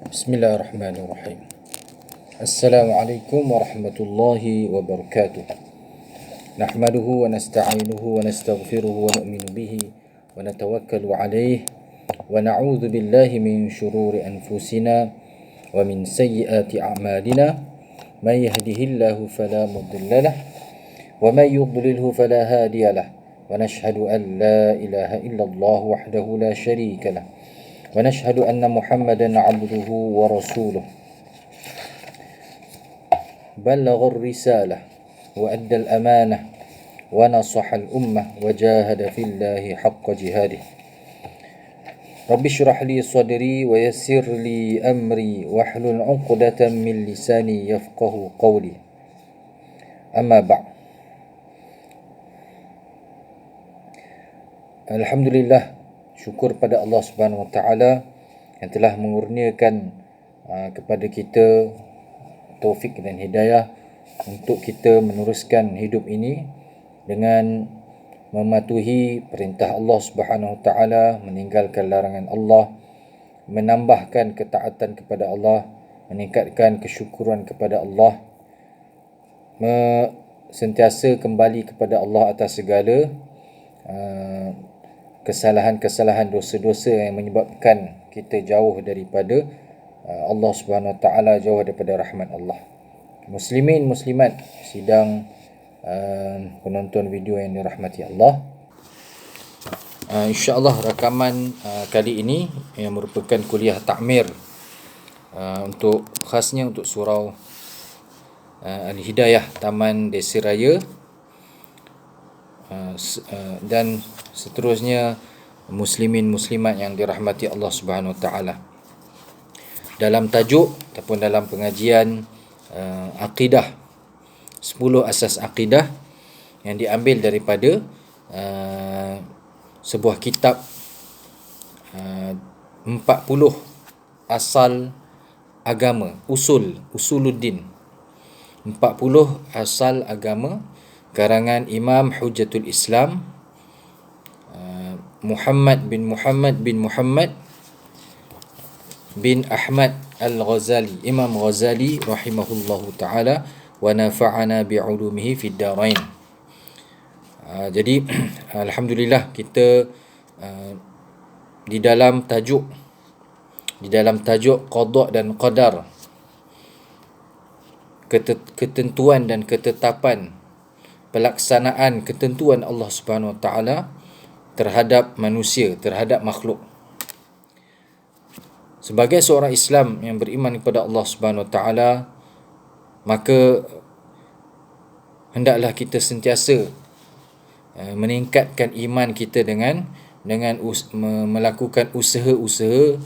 Bismillahirrahmanirrahim. Assalamualaikum warahmatullahi wabarakatuh. Nahmaduhu wa nasta'inuhu wa nastaghfiruhu wa nu'minu bihi wa natawakkalu alayhi wa na'udzu billahi min shururi anfusina wa min sayyiati a'malina. Man yahdihillahu fala mudilla lahu wa man yudlilhu fala hadiya lahu. Wa nashhadu an la ilaha illallah wahdahu la sharika lahu. ونشهد أن محمدا عبده ورسوله بلغ الرسالة وأدى الأمانة ونصح الأمة وجاهد في الله حق جهاده رب اشرح لي صدري ويسر لي أمري واحلل عقدة من لساني يفقه قولي أما بعد. Alhamdulillah, syukur pada Allah Subhanahu Wa Taala yang telah mengurniakan kepada kita taufik dan hidayah untuk kita meneruskan hidup ini dengan mematuhi perintah Allah Subhanahu Wa Taala, meninggalkan larangan Allah, menambahkan ketaatan kepada Allah, meningkatkan kesyukuran kepada Allah, sentiasa kembali kepada Allah atas segala kesalahan-kesalahan, dosa-dosa yang menyebabkan kita jauh daripada Allah Subhanahu Wa Taala, jauh daripada rahmat Allah. Muslimin, muslimat, sidang penonton video yang dirahmati Allah. InsyaAllah rakaman kali ini yang merupakan kuliah takmir untuk khasnya untuk surau Al-Hidayah Taman Desa Raya dan seterusnya muslimin muslimat yang dirahmati Allah Subhanahu Wa Taala. Dalam tajuk ataupun dalam pengajian akidah, 10 asas akidah yang diambil daripada sebuah kitab 40 asal agama, usuluddin, 40 asal agama karangan Imam Hujjatul Islam Muhammad bin Muhammad bin Ahmad Al-Ghazali, Imam Ghazali rahimahullahu ta'ala wa nafa'ana bi'ulumihi fid darain. Jadi alhamdulillah kita di dalam tajuk qada dan qadar, ketentuan dan ketetapan, pelaksanaan ketentuan Allah Subhanahu Wa Taala terhadap manusia, terhadap makhluk. Sebagai seorang Islam yang beriman kepada Allah Subhanahu Wa Taala, maka hendaklah kita sentiasa meningkatkan iman kita dengan melakukan usaha-usaha,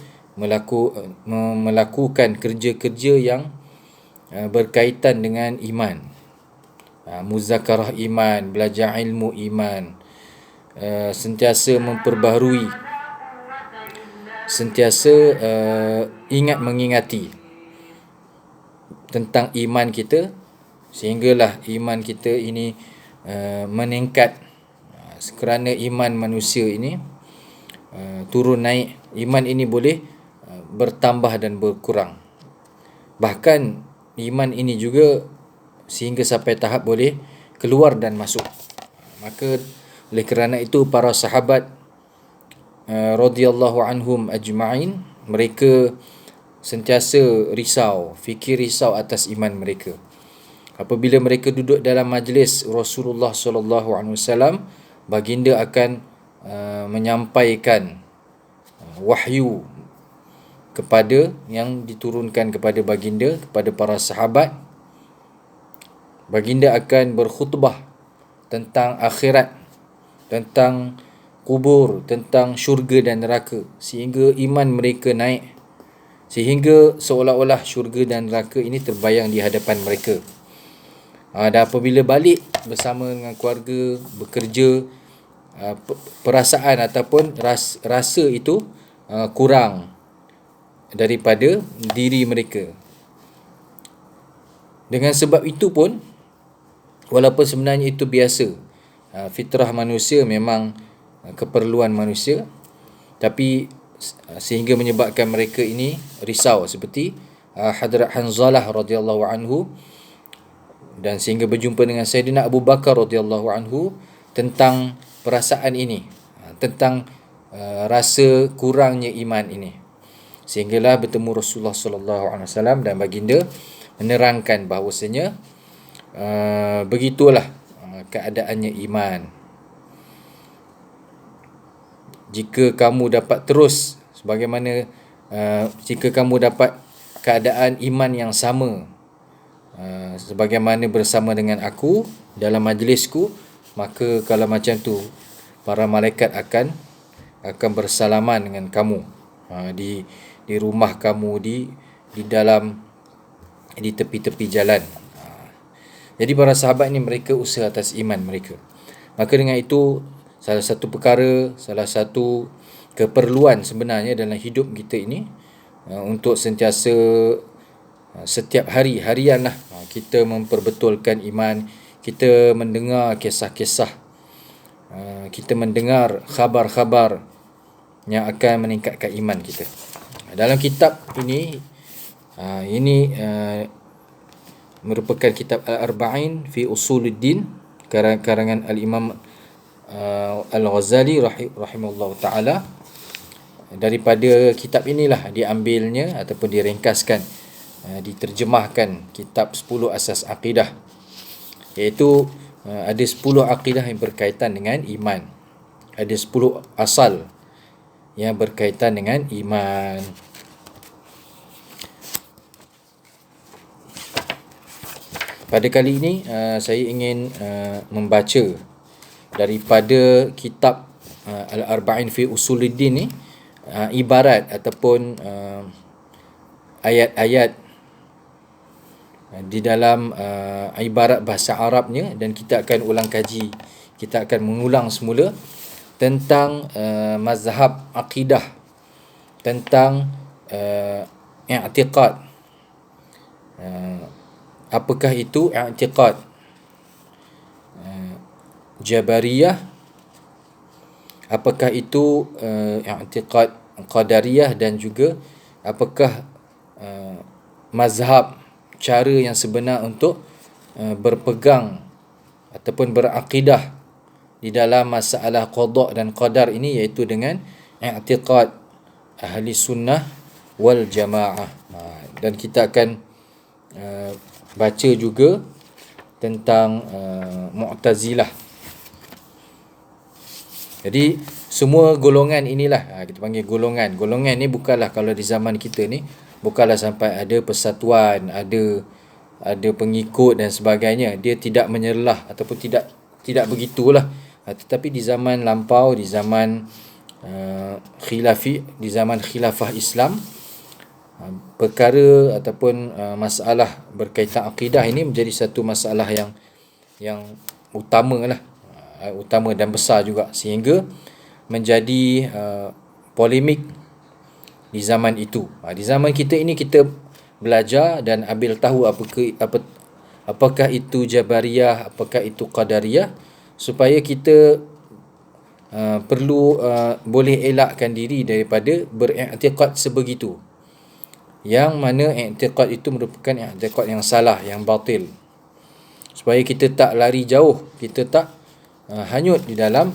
melakukan kerja-kerja yang berkaitan dengan iman. Muzakarah iman, belajar ilmu iman, sentiasa memperbaharui, sentiasa mengingati tentang iman kita, sehinggalah iman kita ini meningkat. Kerana iman manusia ini turun naik, iman ini boleh bertambah dan berkurang. Bahkan iman ini juga sehingga sampai tahap boleh keluar dan masuk. Maka oleh kerana itu para sahabat radhiyallahu anhum ajma'in, mereka sentiasa fikir risau atas iman mereka. Apabila mereka duduk dalam majlis Rasulullah sallallahu alaihi wasallam, baginda akan menyampaikan wahyu kepada yang diturunkan kepada baginda, kepada para sahabat. Baginda akan berkhutbah tentang akhirat, tentang kubur, tentang syurga dan neraka, sehingga iman mereka naik, sehingga seolah-olah syurga dan neraka ini terbayang di hadapan mereka. Dan apabila balik bersama dengan keluarga, bekerja, perasaan ataupun rasa itu kurang daripada diri mereka. Dengan sebab itu pun, walaupun sebenarnya itu biasa, fitrah manusia memang keperluan manusia, tapi sehingga menyebabkan mereka ini risau, seperti Hadrat Hanzalah radhiyallahu anhu, dan sehingga berjumpa dengan Sayyidina Abu Bakar radhiyallahu anhu tentang perasaan ini, tentang rasa kurangnya iman ini, sehinggalah bertemu Rasulullah sallallahu alaihi wasallam dan baginda menerangkan bahawasanya begitulah keadaannya iman. Jika kamu dapat terus sebagaimana jika kamu dapat keadaan iman yang sama sebagaimana bersama dengan aku dalam majlisku, maka kalau macam tu para malaikat akan bersalaman dengan kamu di rumah kamu, di dalam, di tepi-tepi jalan. Jadi para sahabat ni mereka usaha atas iman mereka. Maka dengan itu salah satu perkara, salah satu keperluan sebenarnya dalam hidup kita ini untuk sentiasa setiap hari, harianlah kita memperbetulkan iman, kita mendengar kisah-kisah, kita mendengar khabar-khabar yang akan meningkatkan iman kita. Dalam kitab ini merupakan kitab Al-Arba'in fi Usuluddin karangan Al-Imam Al-Ghazali rahimahullah ta'ala. Daripada kitab inilah diambilnya ataupun diringkaskan, diterjemahkan kitab 10 asas akidah, iaitu ada 10 akidah yang berkaitan dengan iman, ada 10 asal yang berkaitan dengan iman. Pada kali ini saya ingin membaca daripada kitab Al-Arba'in fi Usuluddin ni, ibarat ataupun ayat-ayat di dalam ibarat bahasa Arabnya, dan kita akan ulang kaji, kita akan mengulang semula tentang mazhab akidah, tentang i'tiqad. Apakah itu i'tiqad Jabariyah, apakah itu i'tiqad Qadariyah, dan juga apakah mazhab, cara yang sebenar untuk berpegang ataupun berakidah di dalam masalah qada dan qadar ini, iaitu dengan i'tiqad ahli sunnah wal jamaah. Dan kita akan baca juga tentang Mu'tazilah. Jadi semua golongan inilah kita panggil golongan. Golongan ni bukanlah, kalau di zaman kita ni bukanlah sampai ada persatuan, ada pengikut dan sebagainya. Dia tidak menyelah ataupun tidak begitulah. Tetapi di zaman lampau, di zaman di zaman khilafah Islam, perkara ataupun masalah berkaitan akidah ini menjadi satu masalah yang utama dan besar juga, sehingga menjadi polemik di zaman itu. Di zaman kita ini kita belajar dan ambil tahu apakah itu Jabariyah, apakah itu Qadariyah, supaya kita perlu boleh elakkan diri daripada beriktikad sebegitu, yang mana i'tiqad itu merupakan i'tiqad yang salah, yang batil, supaya kita tak lari jauh, kita tak hanyut di dalam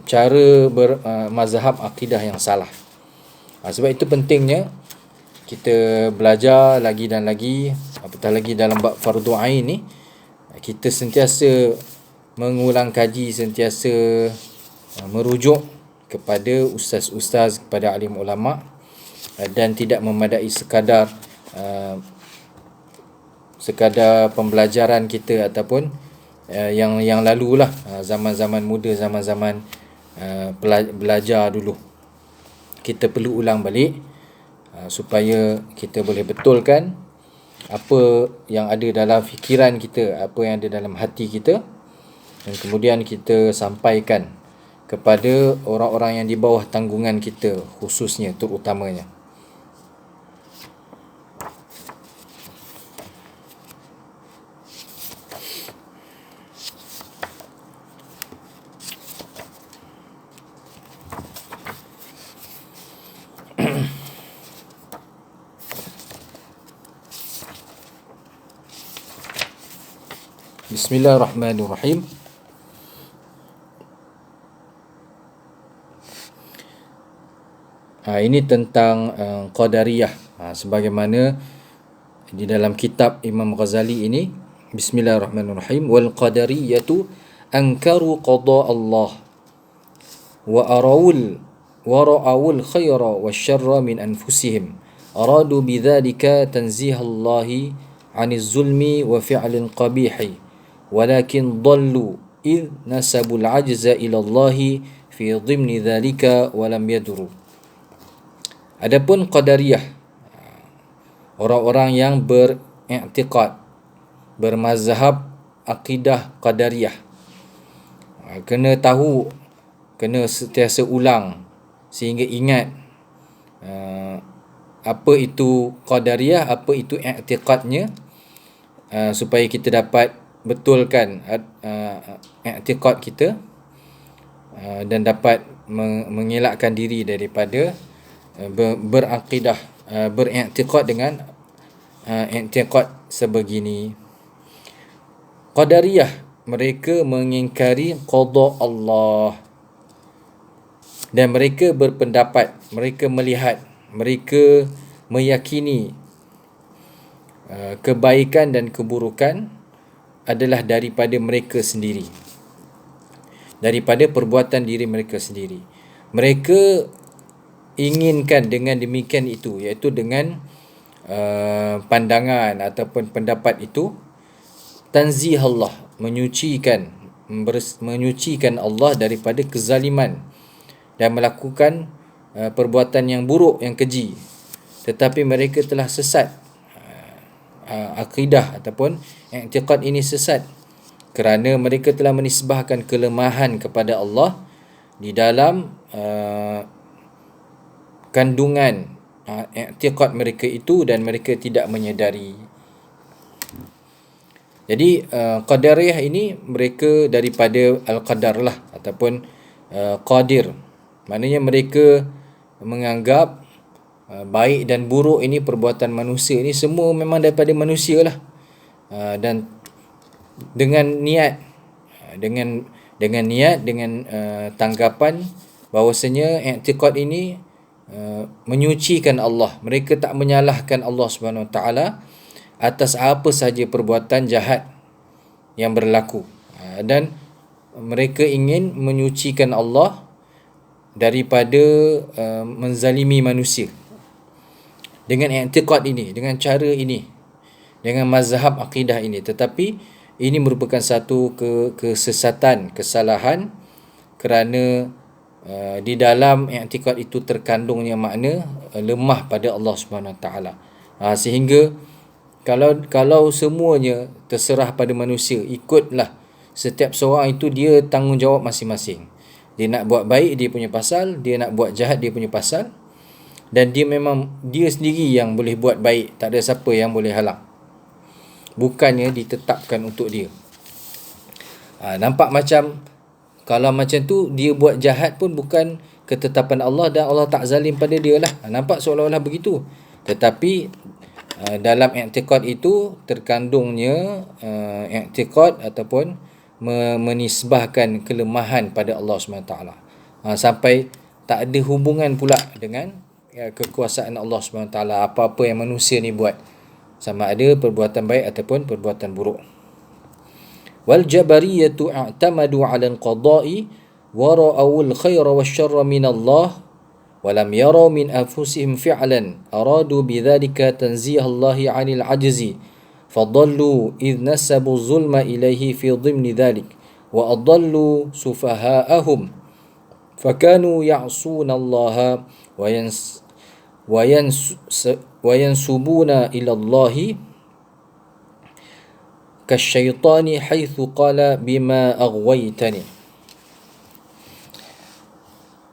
cara mazhab akidah yang salah. Sebab itu pentingnya kita belajar lagi dan lagi, apatah lagi dalam bab fardu ain ni, kita sentiasa mengulang kaji, sentiasa merujuk kepada ustaz-ustaz, kepada alim ulama, dan tidak memadai sekadar pembelajaran kita ataupun yang lalulah, zaman-zaman muda, zaman-zaman belajar dulu. Kita perlu ulang balik supaya kita boleh betulkan apa yang ada dalam fikiran kita, apa yang ada dalam hati kita, dan kemudian kita sampaikan kepada orang-orang yang di bawah tanggungan kita, khususnya, terutamanya. Bismillahirrahmanirrahim. Ini tentang Qadariyah. Sebagaimana di dalam kitab Imam Ghazali ini, Bismillahirrahmanirrahim. Wal qadariyatu ankaru qada Allah wa ra'awul khaira wasyarra min anfusihim. Aradu bidzalika tanzih Allahi 'anil zulmi wa fi'lin qabihi. Walakin dhallu idh nasabul 'ajza ila Allahi fi dhimni dzalika wa lam yadru. Adapun Qadariyah, orang-orang yang beriktikad, bermazhab akidah Qadariyah, kena tahu, kena sentiasa ulang sehingga ingat apa itu Qadariyah, apa itu iktikadnya, supaya kita dapat betulkan iktikad kita dan dapat mengelakkan diri daripada berakidah, beriktikad dengan iktikad sebegini. Qadariyah, mereka mengingkari qada Allah dan mereka berpendapat, mereka melihat, mereka meyakini kebaikan dan keburukan adalah daripada mereka sendiri, daripada perbuatan diri mereka sendiri. Mereka inginkan dengan demikian itu, iaitu dengan pandangan ataupun pendapat itu, tanzih Allah, menyucikan Allah daripada kezaliman dan melakukan perbuatan yang buruk, yang keji. Tetapi mereka telah sesat, akidah ataupun i'tiqad ini sesat, kerana mereka telah menisbahkan kelemahan kepada Allah di dalam kandungan i'tiqad mereka itu, dan mereka tidak menyedari. Jadi Qadariyah ini mereka daripada Al-Qadar lah, ataupun Qadir. Maknanya mereka menganggap baik dan buruk ini, perbuatan manusia ini semua memang daripada manusia lah, dan dengan niat, dengan tanggapan bahawasanya i'tiqad ini menyucikan Allah. Mereka tak menyalahkan Allah Subhanahu Wa Taala atas apa sahaja perbuatan jahat yang berlaku, dan mereka ingin menyucikan Allah daripada menzalimi manusia dengan i'tiqad ini, dengan cara ini, dengan mazhab akidah ini. Tetapi ini merupakan satu kesesatan, kesalahan, kerana di dalam i'tiqad itu terkandungnya makna lemah pada Allah Subhanahu Wa Taala. Sehingga kalau semuanya terserah pada manusia, ikutlah setiap seorang itu, dia tanggungjawab masing-masing. Dia nak buat baik, dia punya pasal, dia nak buat jahat, dia punya pasal, dan dia memang dia sendiri yang boleh buat baik, tak ada siapa yang boleh halang, bukannya ditetapkan untuk dia. Nampak macam, kalau macam tu dia buat jahat pun bukan ketetapan Allah, dan Allah tak zalim pada dia lah. Nampak seolah-olah begitu. Tetapi dalam i'tiqad itu terkandungnya i'tiqad ataupun menisbahkan kelemahan pada Allah SWT, sampai tak ada hubungan pula dengan kekuasaan Allah SWT. Apa-apa yang manusia ni buat, sama ada perbuatan baik ataupun perbuatan buruk. Wal jabariyatu a'tamadu 'ala al-qada'i wa ra'awul khaira wasyarra min Allah wa lam yara min anfusihim fi'lan aradu bidzalika tanzih Allah 'anil 'ajzi fadallu idh nasabu zulma ilaihi fi dhimni dhalik wa adallu sufaha'ahum fakanu ya'suna Allah wa yansubuna ila Allah kasyaitani haitsu qala bima aghwaytani.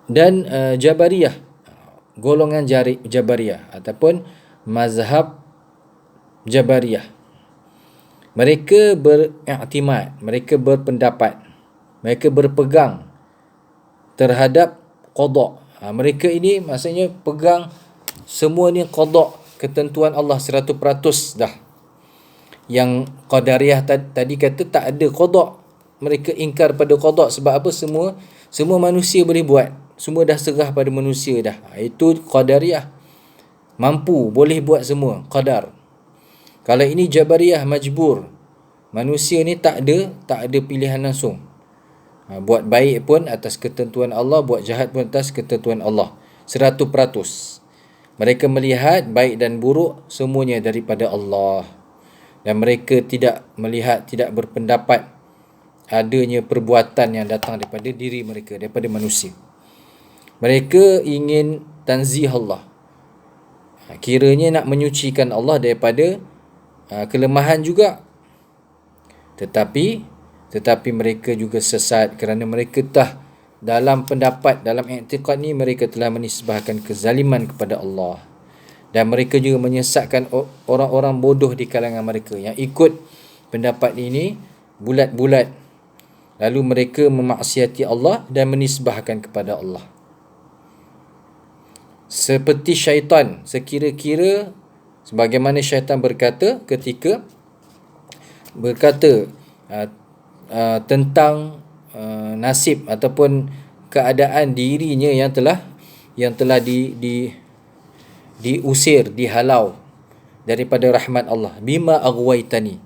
Dan Jabariyah, golongan Jabariyah ataupun mazhab Jabariyah, mereka beriktimad, mereka berpendapat, mereka berpegang terhadap qada. Mereka ini maksudnya pegang semua ni qada, ketentuan Allah 100% dah. Yang Qadariyah tadi kata tak ada qada. Mereka ingkar pada qada sebab apa? Semua manusia boleh buat. Semua dah serah pada manusia dah. Itu Qadariyah. Mampu, boleh buat semua, qadar. Kalau ini Jabariyah, majbur. Manusia ni tak ada pilihan langsung. Buat baik pun atas ketentuan Allah, buat jahat pun atas ketentuan Allah. 100%. Mereka melihat baik dan buruk semuanya daripada Allah. Dan mereka tidak melihat, tidak berpendapat adanya perbuatan yang datang daripada diri mereka, daripada manusia. Mereka ingin tanzih Allah. Kiranya nak menyucikan Allah daripada kelemahan juga. Tetapi mereka juga sesat kerana mereka dalam pendapat, dalam i'tiqad ni mereka telah menisbahkan kezaliman kepada Allah. Dan mereka juga menyesatkan orang-orang bodoh di kalangan mereka yang ikut pendapat ini bulat-bulat. Lalu mereka memaksiati Allah dan menisbahkan kepada Allah. Seperti syaitan, sekira-kira sebagaimana syaitan berkata ketika berkata tentang nasib ataupun keadaan dirinya yang telah diusir, dihalau daripada rahmat Allah. Bima aghwaytani.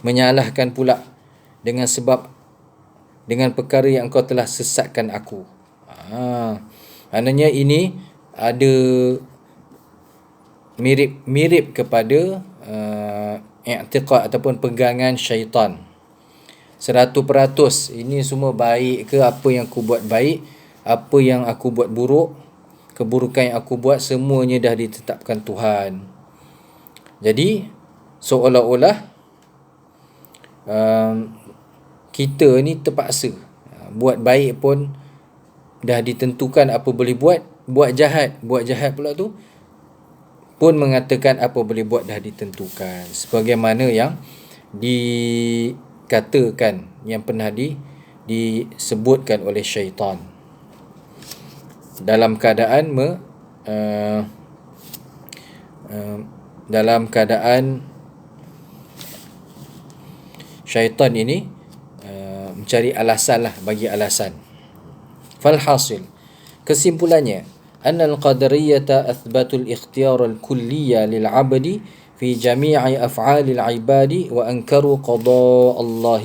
Menyalahkan pula dengan perkara yang engkau telah sesatkan aku. Maknanya ini ada mirip kepada i'tiqad ataupun pegangan syaitan. 100% ini semua baik ke, apa yang aku buat baik, apa yang aku buat buruk, keburukan yang aku buat semuanya dah ditetapkan Tuhan. Jadi seolah-olah kita ni terpaksa. Buat baik pun dah ditentukan apa boleh buat jahat pula tu pun mengatakan apa boleh buat dah ditentukan, sebagaimana yang dikatakan, yang pernah disebutkan oleh syaitan dalam keadaan syaitan ini mencari alasan lah, bagi alasan. Falhasil, kesimpulannya, anna al-qadariyata athbatu al-ikhtiyar al-kulliyya lil-'abdi fi jami'i af'alil 'ibadi wa ankaru qada' Allah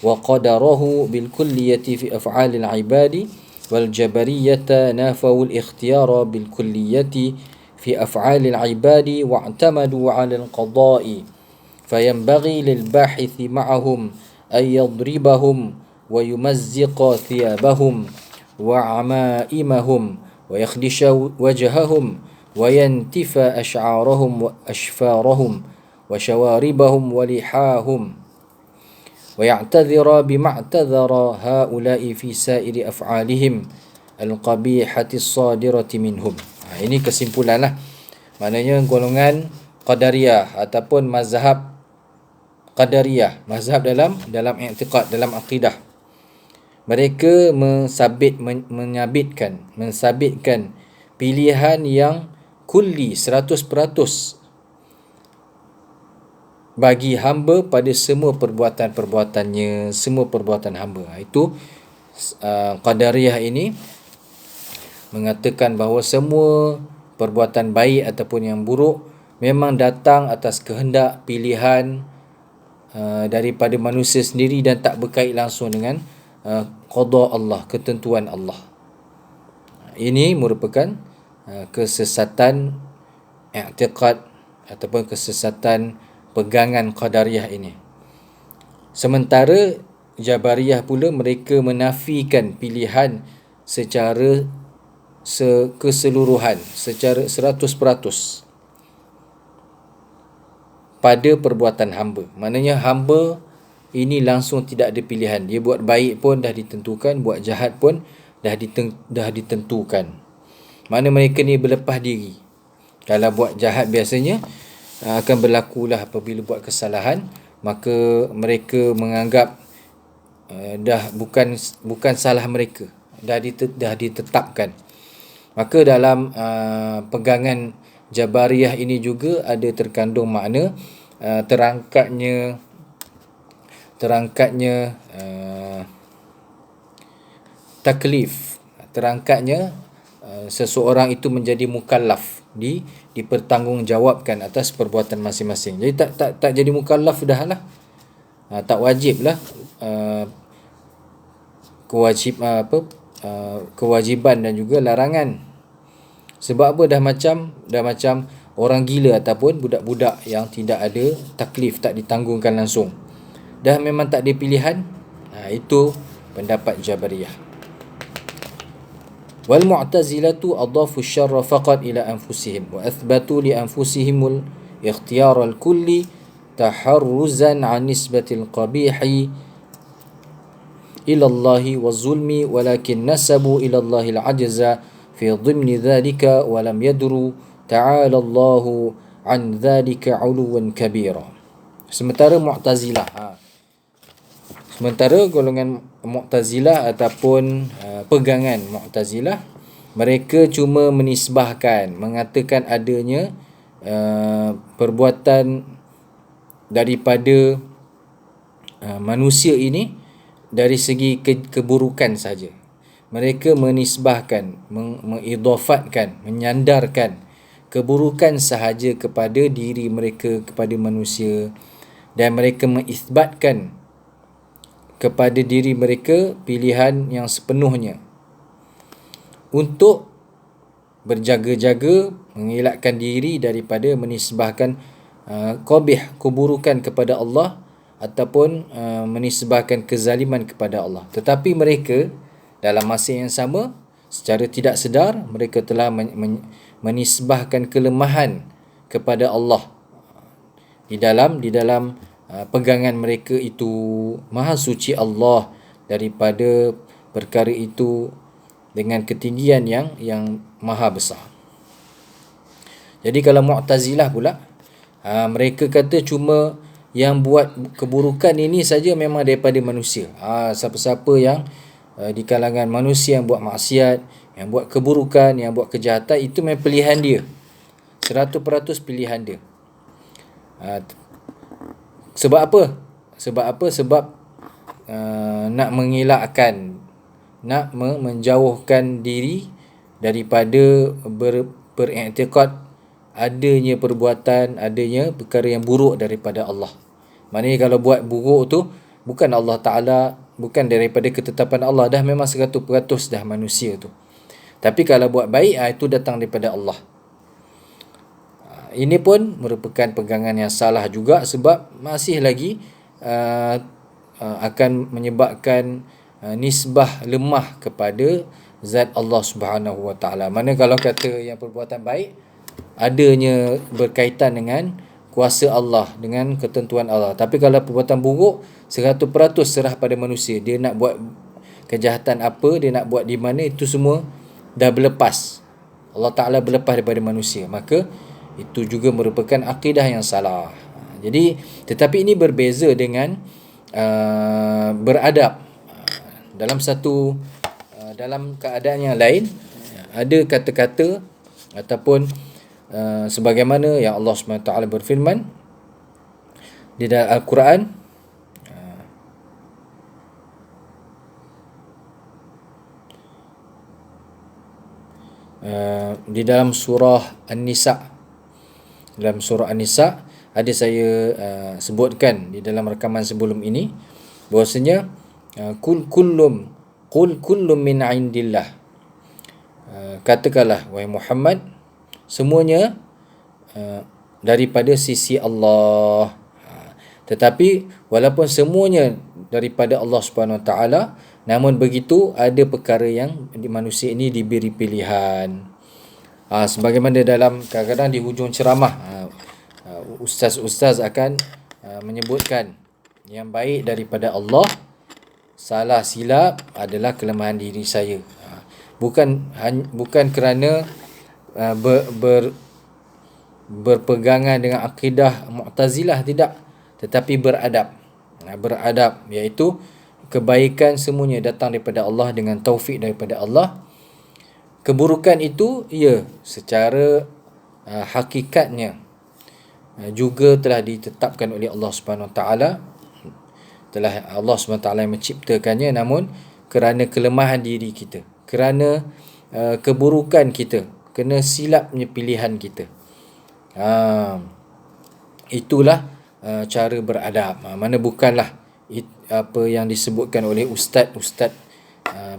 wa qadarahu bil kulliyati fi af'alil 'ibadi wal jabariyata nafaw al-ikhtiyara bil kulliyati fi af'alil 'ibadi wa i'tamadu 'ala al-qada'i fayanbaghi lil bahithi ma'ahum ay yadribahum wa yumazziqa thiyabahum wa 'ama'imahum ويخدش وجههم وينتفى أشعارهم وأشفارهم وشواربهم ولحاهم ويعتذر بما اعتذر هؤلاء في سائر أفعالهم القبيحة الصادرة منهم. Ini kesimpulanlah. Maknanya golongan Qadariyah ataupun mazhab Qadariyah, mazhab dalam i'tiqad, dalam akidah. Mereka mensabitkan pilihan yang kulli 100% bagi hamba pada semua perbuatan-perbuatannya, semua perbuatan hamba. Itu Qadariyah ini mengatakan bahawa semua perbuatan baik ataupun yang buruk memang datang atas kehendak, pilihan daripada manusia sendiri dan tak berkait langsung dengan qada Allah, ketentuan Allah. Ini merupakan kesesatan i'tiqad ataupun kesesatan pegangan Qadariyah ini. Sementara Jabariyah pula mereka menafikan pilihan secara keseluruhan, secara 100% pada perbuatan hamba. Maknanya hamba ini langsung tidak ada pilihan. Dia buat baik pun dah ditentukan, buat jahat pun dah ditentukan. Mana mereka ni berlepas diri. Kalau buat jahat biasanya akan berlakulah apabila buat kesalahan, maka mereka menganggap dah bukan salah mereka, dah ditetapkan. Maka dalam pegangan Jabariyah ini juga ada terkandung makna terangkatnya taklif, terangkatnya seseorang itu menjadi mukallaf, dipertanggungjawabkan atas perbuatan masing-masing. Jadi tak jadi mukallaf dah lah. Tak wajib lah kewajiban dan juga larangan. Sebab apa? Dah macam orang gila ataupun budak-budak yang tidak ada taklif, tak ditanggungkan langsung. Dah memang tak ada pilihan. Itu pendapat Jabariyah. Wal mu'tazilatu adafu syarra faqat ila anfusihim wa athbatu li anfusihimul ikhtiyar al-kulli taharruzan an nisbatil qabihi ila Allah wa zulmi walakin nasabu ila Allah al-ajza fi dhimni dhalika wa lam yadru ta'ala Allah an dhalika 'uluwan kabira. Sementara golongan Mu'tazilah ataupun pegangan Mu'tazilah, mereka cuma menisbahkan, mengatakan adanya perbuatan daripada manusia ini dari segi keburukan saja. Mereka menisbahkan, mengidafatkan, menyandarkan keburukan sahaja kepada diri mereka, kepada manusia, dan mereka mengisbatkan kepada diri mereka pilihan yang sepenuhnya untuk berjaga-jaga mengelakkan diri daripada menisbahkan qabih, keburukan kepada Allah, ataupun menisbahkan kezaliman kepada Allah. Tetapi mereka dalam masa yang sama, secara tidak sedar, mereka telah menisbahkan kelemahan kepada Allah di dalam pegangan mereka itu. Maha suci Allah daripada perkara itu dengan ketinggian yang maha besar. Jadi kalau Mu'tazilah pula, mereka kata cuma yang buat keburukan ini saja memang daripada manusia. Siapa-siapa yang di kalangan manusia yang buat maksiat, yang buat keburukan, yang buat kejahatan, itu memang pilihan dia, 100% pilihan dia. Sebab apa? Sebab nak mengelakkan, nak menjauhkan diri daripada beriktikad adanya perbuatan, adanya perkara yang buruk daripada Allah. Maknanya kalau buat buruk tu bukan Allah Ta'ala, bukan daripada ketetapan Allah, dah memang 100% dah manusia tu. Tapi kalau buat baik, itu datang daripada Allah. Ini pun merupakan pegangan yang salah juga, sebab masih lagi akan menyebabkan nisbah lemah kepada zat Allah Subhanahu Wa Ta'ala. Mana kalau kata yang perbuatan baik adanya berkaitan dengan kuasa Allah, dengan ketentuan Allah. Tapi kalau perbuatan buruk 100% serah pada manusia. Dia nak buat kejahatan apa, dia nak buat di mana, itu semua dah berlepas. Allah Ta'ala berlepas daripada manusia. Maka itu juga merupakan akidah yang salah. Jadi, tetapi ini berbeza dengan beradab. Dalam keadaan yang lain, ada kata-kata ataupun sebagaimana yang Allah SWT berfirman di dalam Al-Quran, di dalam surah An-Nisa. Dalam surah An-Nisa ada saya sebutkan di dalam rakaman sebelum ini, bahwasanya qul kullum min indillah, katakanlah wahai Muhammad, semuanya daripada sisi Allah. Tetapi walaupun semuanya daripada Allah Subhanahu Wa Taala, namun begitu ada perkara yang di manusia ini diberi pilihan. Sebagaimana dalam kadang-kadang di hujung ceramah, ustaz-ustaz akan menyebutkan yang baik daripada Allah, salah silap adalah kelemahan diri saya. Bukan kerana berpegangan dengan akidah Mu'tazilah, tidak, tetapi beradab, iaitu kebaikan semuanya datang daripada Allah dengan taufik daripada Allah. Keburukan itu, secara hakikatnya juga telah ditetapkan oleh Allah Subhanahu Wa Taala. Telah Allah Subhanahu Wa Taala yang menciptakannya, namun kerana kelemahan diri kita, kerana keburukan kita, kena silapnya pilihan kita, itulah cara beradab. Mana bukanlah apa yang disebutkan oleh ustaz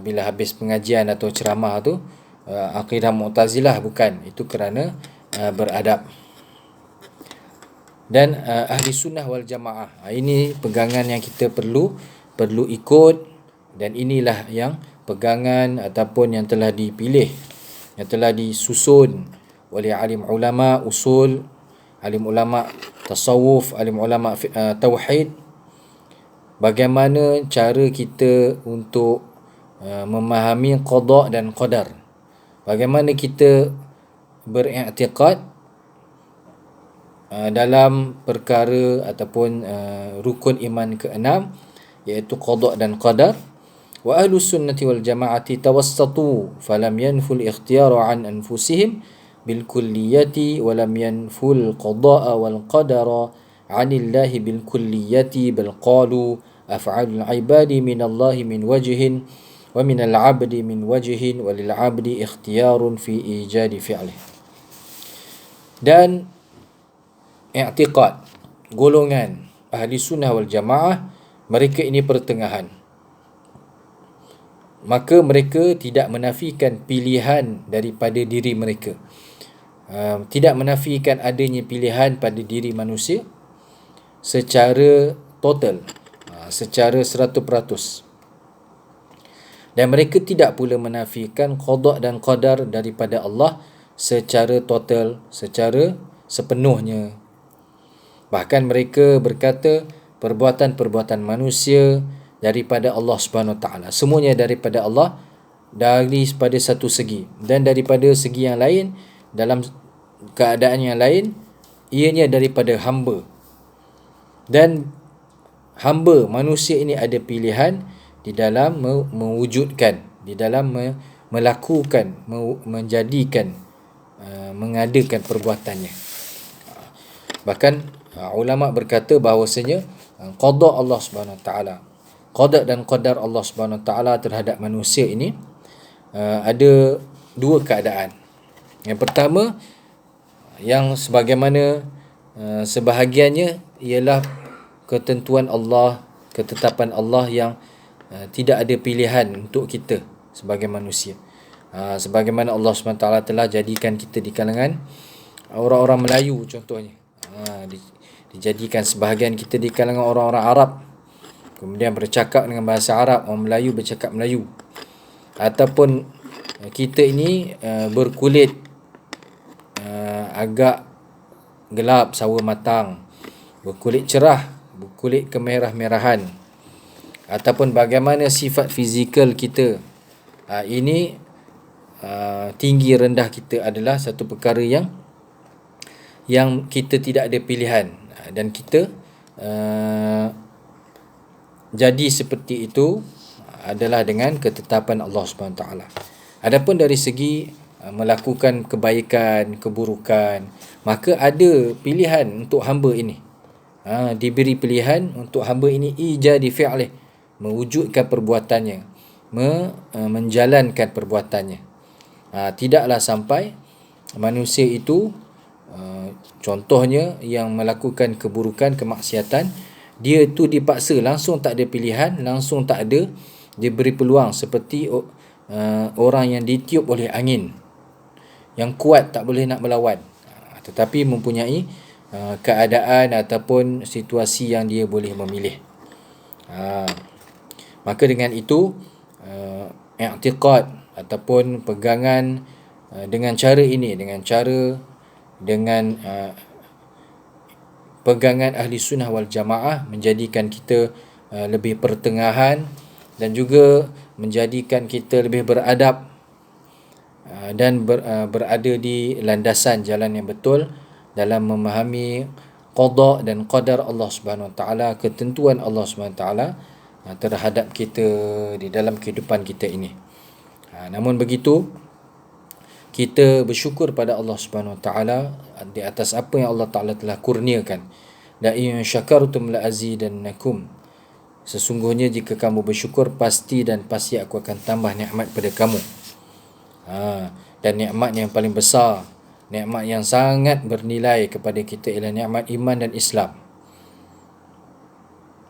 bila habis pengajian atau ceramah tu, akidah Mu'tazilah, bukan. Itu kerana beradab. Dan ahli sunnah wal jamaah, ini pegangan yang kita perlu ikut, dan inilah yang pegangan ataupun yang telah dipilih, yang telah disusun oleh alim ulama usul, alim ulama tasawuf, alim ulama tauhid. Bagaimana cara kita untuk memahami qada dan qadar, bagaimana kita beriktikad dalam perkara ataupun rukun iman ke-6, iaitu qada dan qadar. Wa ahlus sunnati wal jamaati tawassatu falam yanful ikhtiyara an anfusihim bil kulliyati wa lam yanful qada'a wal qadara 'anillahi bil kulliyati, bal qalu af'alul ibadi min Allah min wajhin wa min al-'abdi min wajhin wa lil 'abdi ikhtiyarun fi ijadi fi'lih. Dan i'tiqad golongan ahli sunnah wal jamaah, mereka ini pertengahan. Maka mereka tidak menafikan pilihan daripada diri mereka, tidak menafikan adanya pilihan pada diri manusia secara total, secara 100%. Dan mereka tidak pula menafikan qada dan qadar daripada Allah secara total, secara sepenuhnya. Bahkan mereka berkata perbuatan-perbuatan manusia daripada Allah Subhanahu Wa Taala, semuanya daripada Allah daripada satu segi, dan daripada segi yang lain, dalam keadaan yang lain, ianya daripada hamba. Dan hamba manusia ini ada pilihan di dalam mewujudkan, di dalam melakukan, menjadikan, mengadakan perbuatannya. Bahkan ulama berkata bahawasanya qada Allah Subhanahu Wa Taala, qada dan qadar Allah Subhanahu Wa Taala terhadap manusia ini ada dua keadaan. Yang pertama, yang sebagaimana sebahagiannya ialah ketentuan Allah, ketetapan Allah yang tidak ada pilihan untuk kita sebagai manusia. Sebagaimana Allah SWT telah jadikan kita di kalangan orang-orang Melayu contohnya. Dijadikan sebahagian kita di kalangan orang-orang Arab, kemudian bercakap dengan bahasa Arab, orang Melayu bercakap Melayu. Ataupun kita ini berkulit agak gelap, sawo matang, berkulit cerah, berkulit kemerah-merahan, ataupun bagaimana sifat fizikal kita. Ini tinggi rendah kita adalah satu perkara yang kita tidak ada pilihan, dan kita jadi seperti itu adalah dengan ketetapan Allah Subhanahu Wa Taala. Adapun dari segi melakukan kebaikan, keburukan, maka ada pilihan untuk hamba ini. Diberi pilihan untuk hamba ini ijadi fi'lih, mewujudkan perbuatannya, menjalankan perbuatannya. Tidaklah sampai manusia itu, contohnya yang melakukan keburukan, kemaksiatan, dia tu dipaksa, langsung tak ada pilihan, langsung tak ada, dia beri peluang, seperti orang yang ditiup oleh angin yang kuat, tak boleh nak melawan, tetapi mempunyai keadaan ataupun situasi yang dia boleh memilih. Maka dengan itu i'tiqad ataupun pegangan dengan cara ini, dengan pegangan ahli sunnah wal jamaah menjadikan kita lebih pertengahan, dan juga menjadikan kita lebih beradab dan berada di landasan jalan yang betul dalam memahami qada dan qadar Allah Subhanahu Wa Taala, ketentuan Allah Subhanahu Wa Taala terhadap kita di dalam kehidupan kita ini. Namun begitu, kita bersyukur pada Allah Subhanahu Wa Taala di atas apa yang Allah Taala telah kurniakan. La in syakartum la azidannakum. Sesungguhnya jika kamu bersyukur, pasti aku akan tambah nikmat pada kamu. Dan nikmat yang paling besar, nikmat yang sangat bernilai kepada kita ialah nikmat iman dan Islam.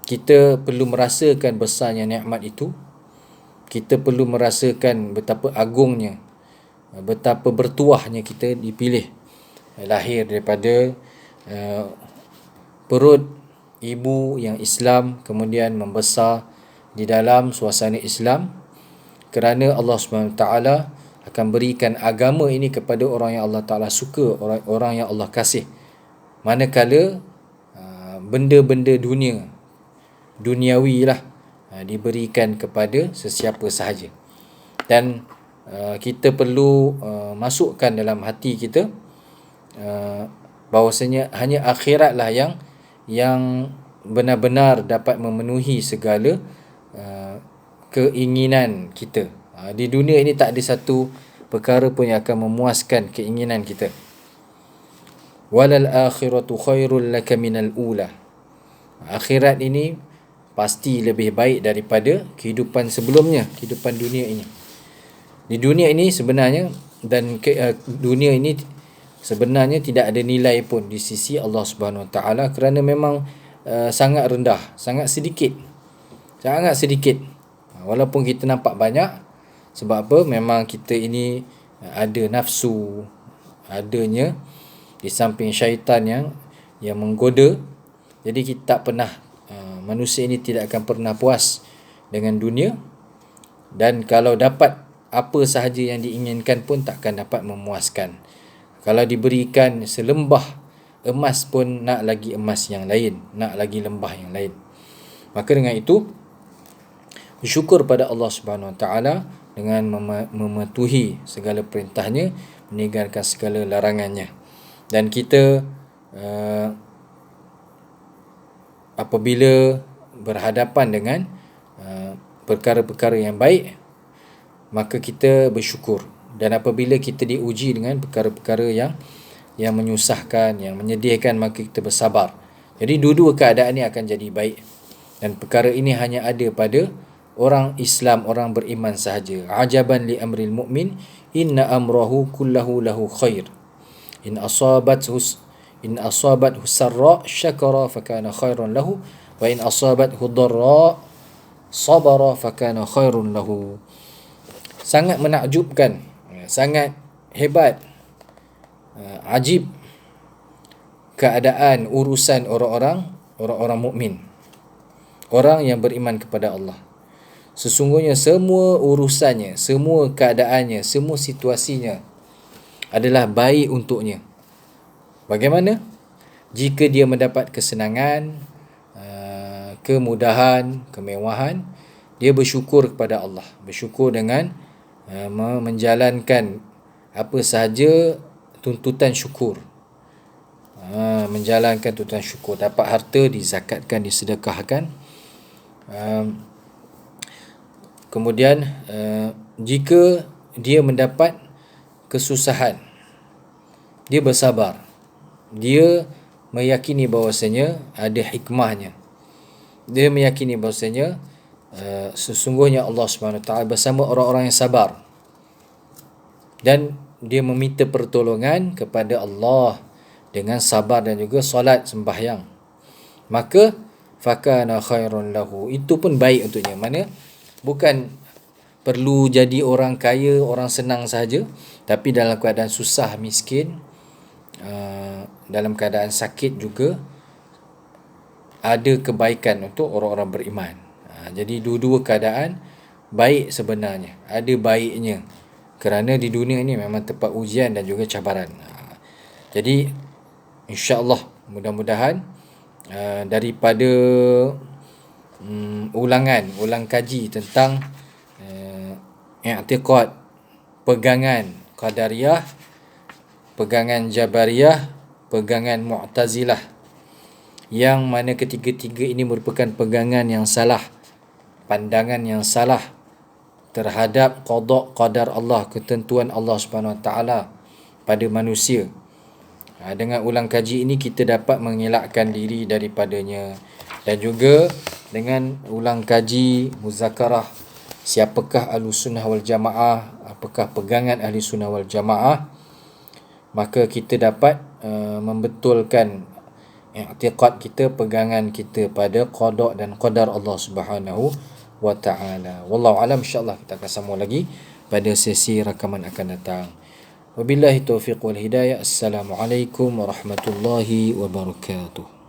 Kita perlu merasakan besarnya nikmat itu. Kita perlu merasakan betapa agungnya, betapa bertuahnya kita dipilih lahir daripada perut ibu yang Islam, kemudian membesar di dalam suasana Islam, kerana Allah SWT akan berikan agama ini kepada orang yang Allah Ta'ala suka, orang yang Allah kasih. Manakala benda-benda duniawi lah diberikan kepada sesiapa sahaja. Dan kita perlu masukkan dalam hati kita bahawasanya hanya akhirat lah yang benar-benar dapat memenuhi segala keinginan kita. Di dunia ini tak ada satu perkara pun yang akan memuaskan keinginan kita. Walal akhiratu khairul laka minal ula. Akhirat ini pasti lebih baik daripada kehidupan sebelumnya, kehidupan dunia ini. Di dunia ini sebenarnya dunia ini sebenarnya tidak ada nilai pun di sisi Allah Subhanahu Wa Taala, kerana memang sangat rendah, sangat sedikit. Walaupun kita nampak banyak, sebab apa? Memang kita ini ada nafsu, adanya di samping syaitan yang menggoda. Jadi kita tak pernah, manusia ini tidak akan pernah puas dengan dunia, dan kalau dapat apa sahaja yang diinginkan pun takkan dapat memuaskan. Kalau diberikan selembah emas pun nak lagi emas yang lain, nak lagi lembah yang lain. Maka dengan itu, bersyukur pada Allah Subhanahu Wa Taala dengan mematuhi segala perintahnya, meninggalkan segala larangannya. Dan kita apabila berhadapan dengan perkara-perkara yang baik, maka kita bersyukur. Dan apabila kita diuji dengan perkara-perkara yang menyusahkan, yang menyedihkan, maka kita bersabar. Jadi dua-dua keadaan ini akan jadi baik. Dan perkara ini hanya ada pada orang Islam, orang beriman sahaja. Ajaban li amril mu'min, inna amrahu kullahu lahu khair. In asabathu sarra syakara fakana khairun lahu, wa in asabathu dharra sabara fakana khairun lahu. Sangat menakjubkan, sangat hebat, ajib keadaan urusan orang-orang mukmin, orang yang beriman kepada Allah. Sesungguhnya semua urusannya, semua keadaannya, semua situasinya adalah baik untuknya. Bagaimana? Jika dia mendapat kesenangan, kemudahan, kemewahan, dia bersyukur kepada Allah. Bersyukur dengan menjalankan apa sahaja tuntutan syukur. Menjalankan tuntutan syukur. Dapat harta, dizakatkan, disedekahkan. Kemudian jika dia mendapat kesusahan, dia bersabar. Dia meyakini bahawasanya ada hikmahnya. Dia meyakini bahawasanya sesungguhnya Allah SWT bersama orang-orang yang sabar. Dan dia meminta pertolongan kepada Allah dengan sabar dan juga solat sembahyang. Maka fakana khairun lahu. Itu pun baik untuknya. Mana bukan perlu jadi orang kaya, orang senang saja, tapi dalam keadaan susah, miskin, dalam keadaan sakit juga ada kebaikan untuk orang-orang beriman. Jadi dua-dua keadaan baik sebenarnya, ada baiknya, kerana di dunia ini memang tempat ujian dan juga cabaran. Jadi insya-Allah, mudah-mudahan daripada ulang kaji tentang i'tiqad, pegangan Qadariyah, pegangan Jabariyah, pegangan Mu'tazilah, yang mana ketiga-tiga ini merupakan pegangan yang salah, pandangan yang salah, terhadap qada qadar Allah, ketentuan Allah Subhanahu Wa Taala pada manusia. Dengan ulang kaji ini kita dapat mengelakkan diri daripadanya. Dan juga dengan ulang kaji muzakarah siapakah Ahlussunnah wal Jamaah, apakah pegangan Ahlussunnah wal Jamaah, maka kita dapat membetulkan i'tiqad kita, pegangan kita pada qada dan qadar Allah Subhanahu wa Ta'ala. Wallahu alam, insya-Allah kita akan sambung lagi pada sesi rakaman akan datang. Wabillahi taufiq wal hidayah. Assalamualaikum warahmatullahi wabarakatuh.